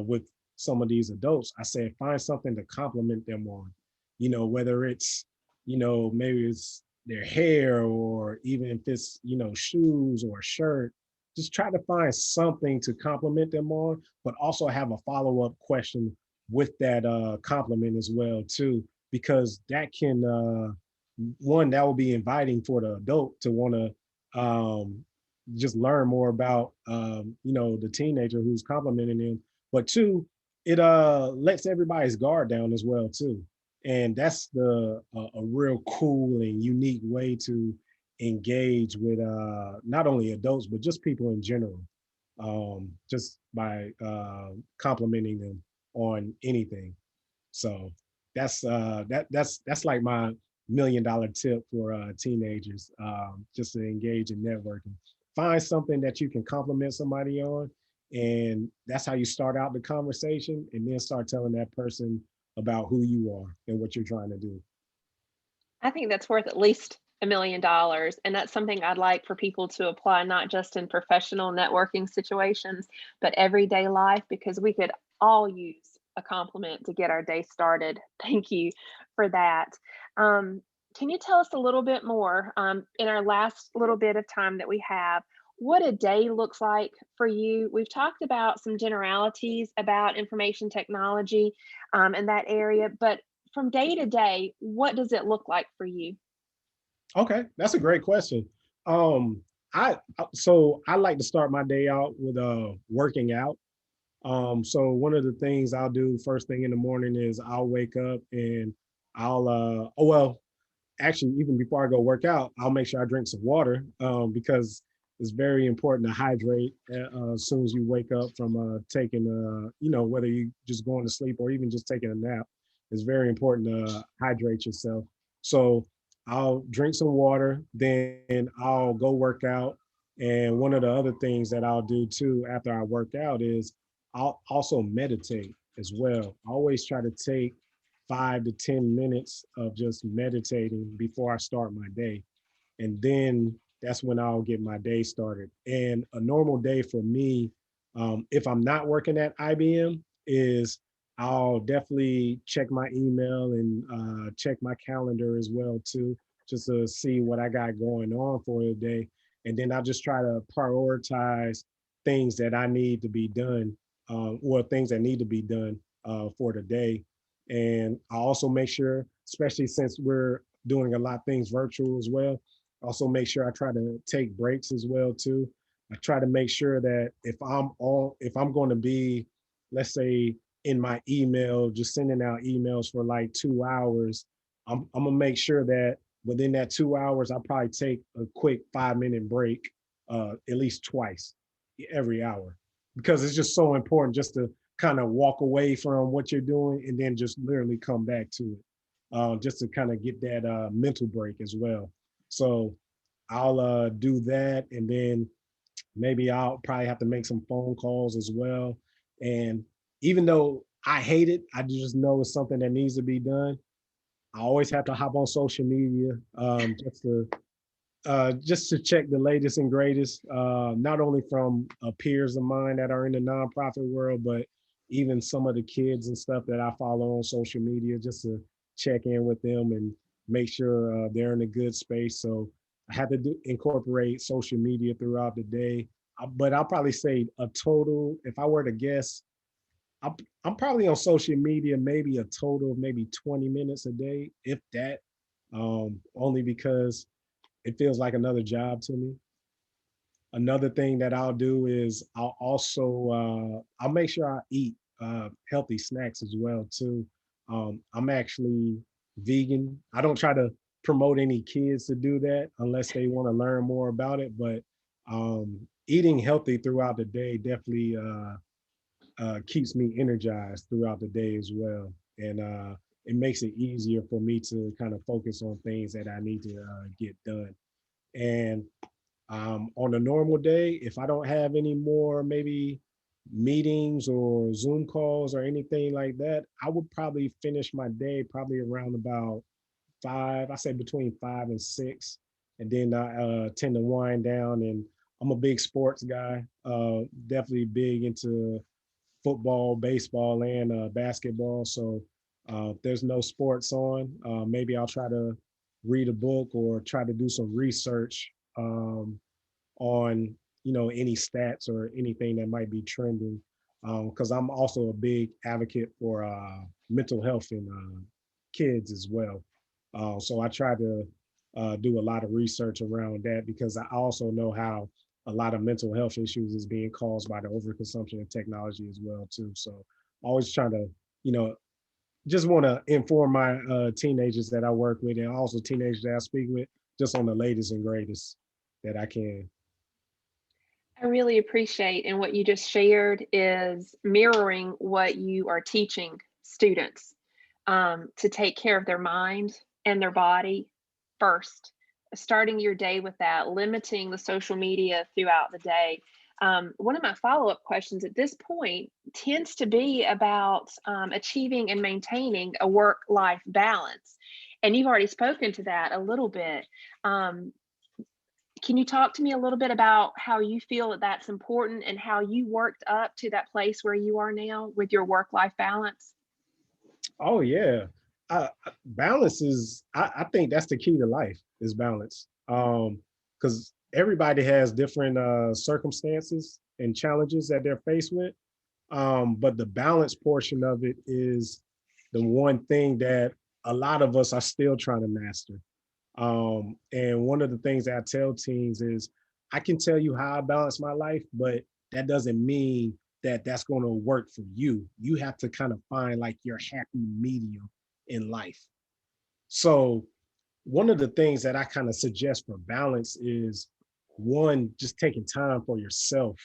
with some of these adults. I said, find something to compliment them on, whether it's, maybe it's their hair, or even if it's, shoes or a shirt. Just try to find something to compliment them on, but also have a follow-up question with that compliment as well too, because that can one, that will be inviting for the adult to want to just learn more about the teenager who's complimenting them. But two, it lets everybody's guard down as well too, and that's a real cool and unique way to engage with not only adults but just people in general, just by complimenting them on anything. So that's like my $1 million tip for teenagers, just to engage in networking. Find something that you can compliment somebody on, and that's how you start out the conversation, and then start telling that person about who you are and what you're trying to do. I think that's worth at least $1 million. And that's something I'd like for people to apply, not just in professional networking situations, but everyday life, because we could all use a compliment to get our day started. Thank you for that. Um, can you tell us a little bit more, in our last little bit of time that we have, what a day looks like for you? We've talked about some generalities about information technology, in that area, but from day to day, what does it look like for you? Okay, that's a great question. Um, so I like to start my day out with working out. So one of the things I'll do first thing in the morning is I'll wake up and I'll oh well, actually, even before I go work out, I'll make sure I drink some water, because it's very important to hydrate as soon as you wake up from taking whether you just going to sleep or even just taking a nap. It's very important to hydrate yourself. So I'll drink some water, then I'll go work out. And one of the other things that I'll do too after I work out is I'll also meditate as well. I always try to take 5 to 10 minutes of just meditating before I start my day. And then that's when I'll get my day started. And a normal day for me, if I'm not working at IBM, is I'll definitely check my email and check my calendar as well too, just to see what I got going on for the day. And then I'll just try to prioritize things that I need to be done, or things that need to be done for the day. And I also make sure, especially since we're doing a lot of things virtual as well, also make sure I try to take breaks as well too. I try to make sure that if I'm going to be, let's say, in my email, just sending out emails for like 2 hours, I'm gonna make sure that within that 2 hours, I probably take a quick 5 minute break, at least twice every hour, because it's just so important just to kind of walk away from what you're doing and then just literally come back to it, just to kind of get that mental break as well. So I'll do that, and then maybe I'll probably have to make some phone calls as well. And even though I hate it, I just know it's something that needs to be done. I always have to hop on social media, just to check the latest and greatest, not only from peers of mine that are in the nonprofit world, but even some of the kids and stuff that I follow on social media, just to check in with them and make sure they're in a good space. So I have to incorporate social media throughout the day. But I'll probably say a total, if I were to guess, I'm probably on social media maybe a total of maybe 20 minutes a day, if that. Only because it feels like another job to me. Another thing that I'll do is I'll make sure I eat healthy snacks as well too. I'm actually vegan. I don't try to promote any kids to do that unless they want to learn more about it. But eating healthy throughout the day definitely keeps me energized throughout the day as well, and it makes it easier for me to kind of focus on things that I need to get done. And on a normal day, if I don't have any more maybe meetings or Zoom calls or anything like that, I would probably finish my day probably around about 5. I say between 5 and 6, and then I tend to wind down. And I'm a big sports guy, definitely big into football, baseball, and basketball. So if there's no sports on, maybe I'll try to read a book or try to do some research on any stats or anything that might be trending. Because I'm also a big advocate for mental health in kids as well. So I try to do a lot of research around that, because I also know how a lot of mental health issues is being caused by the overconsumption of technology as well too. So always trying to, just want to inform my teenagers that I work with, and also teenagers that I speak with, just on the latest and greatest that I can. I really appreciate, and what you just shared is mirroring what you are teaching students, to take care of their mind and their body first. Starting your day with that, limiting the social media throughout the day. One of my follow-up questions at this point tends to be about achieving and maintaining a work-life balance. And you've already spoken to that a little bit. Can you talk to me a little bit about how you feel that that's important and how you worked up to that place where you are now with your work-life balance? Oh yeah. Balance is, I think that's the key to life, is balance. Because everybody has different circumstances and challenges that they're faced with. But the balance portion of it is the one thing that a lot of us are still trying to master. And one of the things that I tell teens is, I can tell you how I balance my life, but that doesn't mean that that's going to work for you. You have to kind of find like your happy medium in life. So one of the things that I kind of suggest for balance is, one, just taking time for yourself.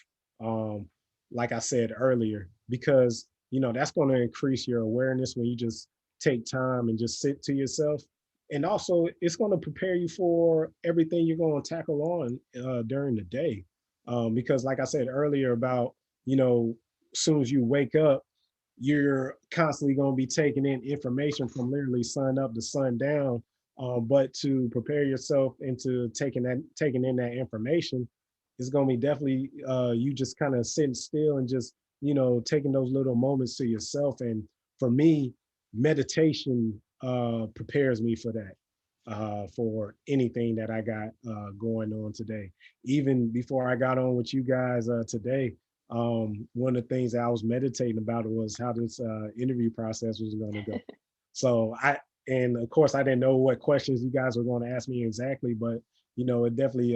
Um, like I said earlier, because that's going to increase your awareness when you just take time and just sit to yourself. And also, it's going to prepare you for everything you're going to tackle on during the day. Because, like I said earlier, about as soon as you wake up, you're constantly going to be taking in information from literally sun up to sun down. But to prepare yourself into taking in that information, it's going to be definitely you just kind of sitting still and just taking those little moments to yourself. And for me, meditation prepares me for that, for anything that I got going on today. Even before I got on with you guys today, one of the things that I was meditating about was how this interview process was going to go. So and of course, I didn't know what questions you guys were going to ask me exactly, but it definitely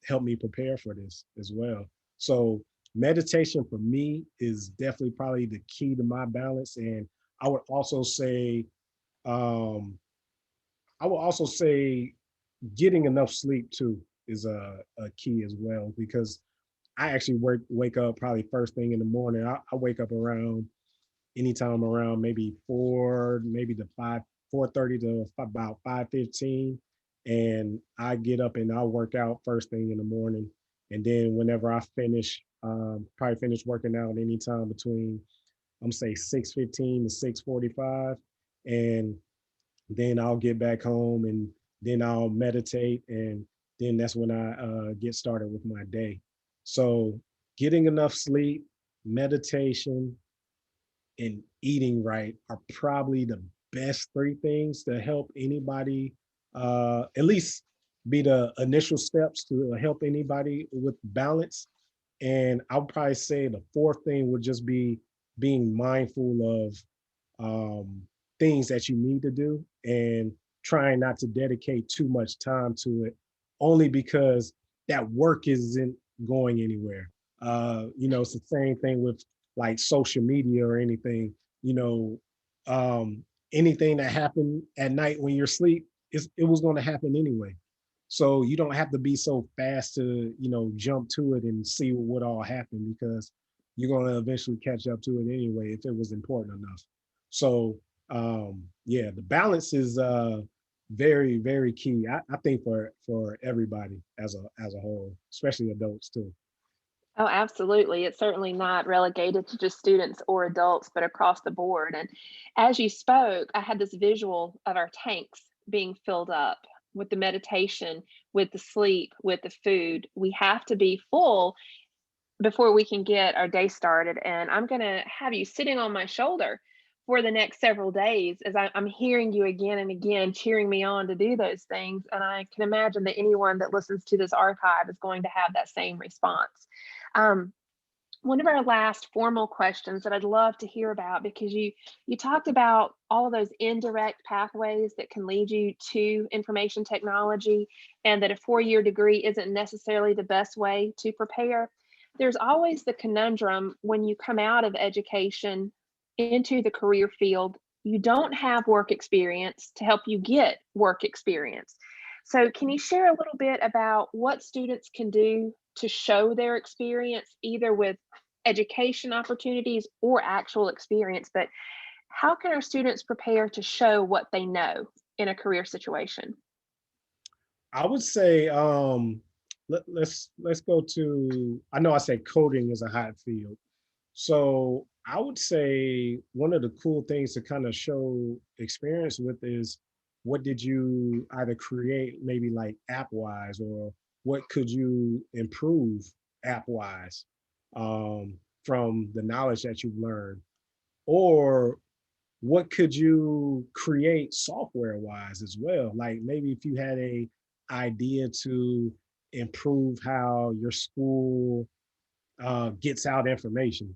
helped me prepare for this as well. So meditation for me is definitely probably the key to my balance. And I would also say, getting enough sleep too is a key as well, because I actually wake up probably first thing in the morning. I wake up around anytime around maybe 4:30 to about 5:15, and I get up and I'll work out first thing in the morning. And then whenever I finish, probably finish working out anytime between, I'm say 6:15 to 6:45, and then I'll get back home and then I'll meditate, and then that's when I get started with my day. So getting enough sleep, meditation, and eating right are probably the best 3 things to help anybody, at least be the initial steps to help anybody with balance. And I'll probably say the 4th thing would just be being mindful of things that you need to do and trying not to dedicate too much time to it only because that work isn't going anywhere. It's the same thing with like social media or anything, you know, anything that happened at night when you're asleep, it was going to happen anyway. So you don't have to be so fast to, jump to it and see what all happened because you're going to eventually catch up to it anyway if it was important enough. So yeah, the balance is very, very key. I think for everybody as a whole, especially adults too. Oh, absolutely. It's certainly not relegated to just students or adults, but across the board. And as you spoke, I had this visual of our tanks being filled up with the meditation, with the sleep, with the food. We have to be full before we can get our day started. And I'm going to have you sitting on my shoulder for the next several days as I'm hearing you again and again, cheering me on to do those things. And I can imagine that anyone that listens to this archive is going to have that same response. Um, One of our last formal questions that I'd love to hear about, because you talked about all of those indirect pathways that can lead you to information technology, and that a 4-year degree isn't necessarily the best way to prepare. There's always the conundrum when you come out of education into the career field, you don't have work experience to help you get work experience. So can you share a little bit about what students can do to show their experience, either with education opportunities or actual experience? But how can our students prepare to show what they know in a career situation? I would say let's go to, I know I said coding is a hot field. So I would say one of the cool things to kind of show experience with is what did you either create maybe like app wise, or what could you improve app wise from the knowledge that you've learned, or what could you create software wise as well? Like maybe if you had a idea to improve how your school gets out information.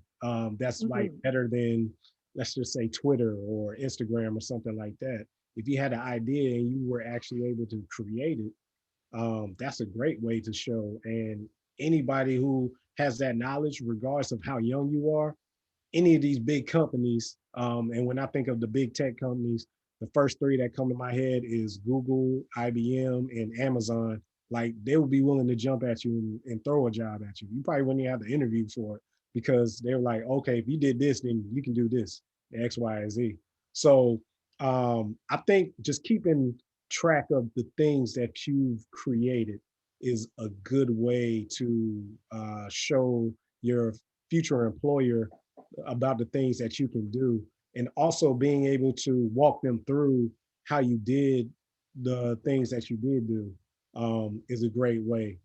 That's like Mhm. better than, let's just say, Twitter or Instagram or something like that. If you had an idea and you were actually able to create it, that's a great way to show. And anybody who has that knowledge, regardless of how young you are, any of these big companies, and when I think of the big tech companies, the first three that come to my head is Google, IBM, and Amazon. Like they would be willing to jump at you and throw a job at you. You probably wouldn't even have to interview for it because they're like, okay, if you did this, then you can do this, X, Y, and Z. So I think just keeping track of the things that you've created is a good way to show your future employer about the things that you can do, and also being able to walk them through how you did the things that you did do is a great way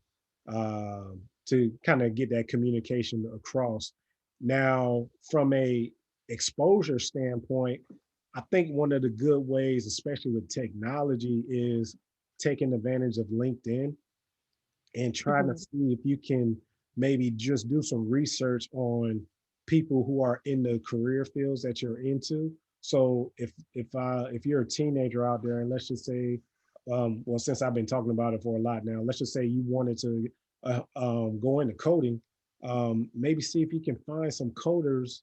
to kind of get that communication across. Now, from a exposure standpoint, I think one of the good ways, especially with technology, is taking advantage of LinkedIn and trying to Mhm. see if you can maybe just do some research on people who are in the career fields that you're into. So if you're a teenager out there, and let's just say, well, since I've been talking about it for a lot now, let's just say you wanted to go into coding, maybe see if you can find some coders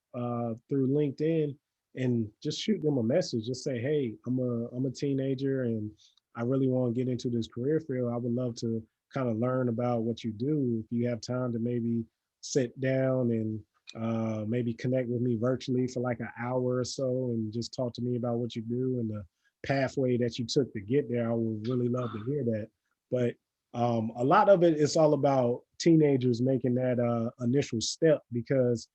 through LinkedIn and just shoot them a message. Just say, hey, I'm a teenager and I really want to get into this career field. I would love to kind of learn about what you do. If you have time to maybe sit down and maybe connect with me virtually for like an hour or so and just talk to me about what you do and the pathway that you took to get there, I would really love to hear that. But a lot of it is all about teenagers making that initial step, because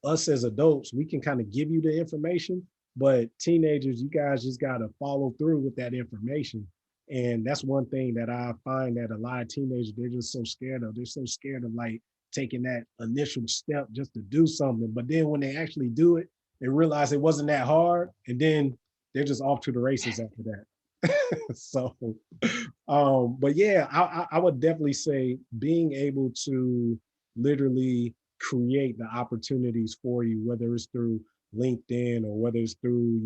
us as adults, we can kind of give you the information, but teenagers, you guys just got to follow through with that information. And that's one thing that I find that a lot of teenagers, they're just so scared of. They're so scared of like taking that initial step just to do something. But then when they actually do it, they realize it wasn't that hard. And then they're just off to the races after that. So, but yeah, I would definitely say being able to literally create the opportunities for you, whether it's through LinkedIn or whether it's through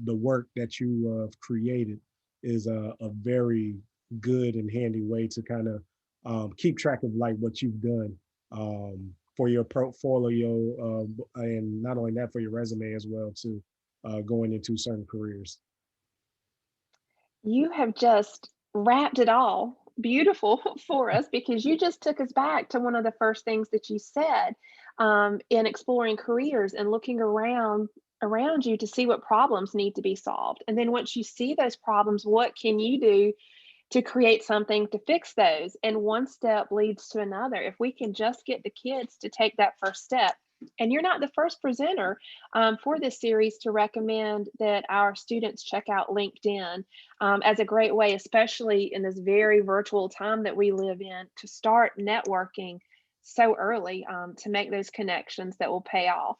the work that you have created, is a very good and handy way to kind of keep track of like what you've done for your portfolio, and not only that, for your resume as well too, going into certain careers. You have just wrapped it all beautiful for us because you just took us back to one of the first things that you said, in exploring careers and looking around you to see what problems need to be solved. And then once you see those problems, what can you do to create something to fix those? And one step leads to another. If we can just get the kids to take that first step, and you're not the first presenter for this series to recommend that our students check out LinkedIn as a great way, especially in this very virtual time that we live in, to start networking so early, to make those connections that will pay off.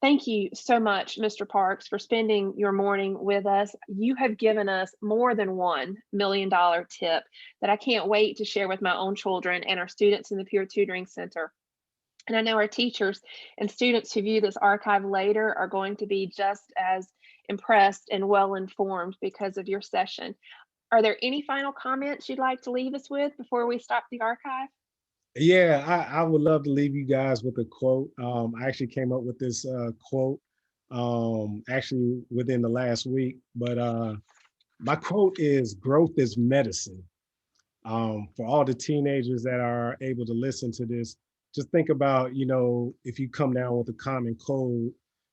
Thank you so much, Mr. Parks, for spending your morning with us. You have given us more than $1 million tip that I can't wait to share with my own children and our students in the Peer Tutoring Center. And I know our teachers and students who view this archive later are going to be just as impressed and well informed because of your session. Are there any final comments you'd like to leave us with before we stop the archive? Yeah, I would love to leave you guys with a quote. I actually came up with this quote actually within the last week, but my quote is, "Growth is medicine." For all the teenagers that are able to listen to this, just think about, if you come down with a common cold,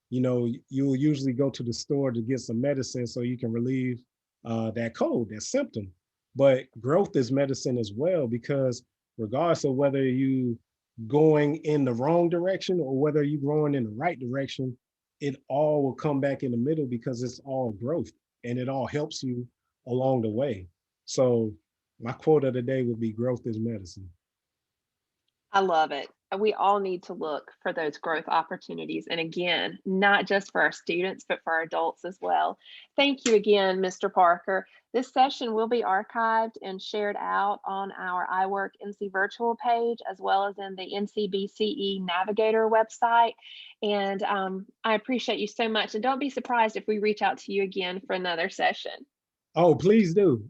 you will usually go to the store to get some medicine so you can relieve that cold, that symptom. But growth is medicine as well, because regardless of whether you going in the wrong direction or whether you growing in the right direction, it all will come back in the middle because it's all growth and it all helps you along the way. So my quote of the day would be, "Growth is medicine." I love it. We all need to look for those growth opportunities. And again, not just for our students, but for our adults as well. Thank you again, Mr. Parker. This session will be archived and shared out on our iWork NC Virtual page, as well as in the NCBCE Navigator website. And I appreciate you so much. And don't be surprised if we reach out to you again for another session. Oh, please do.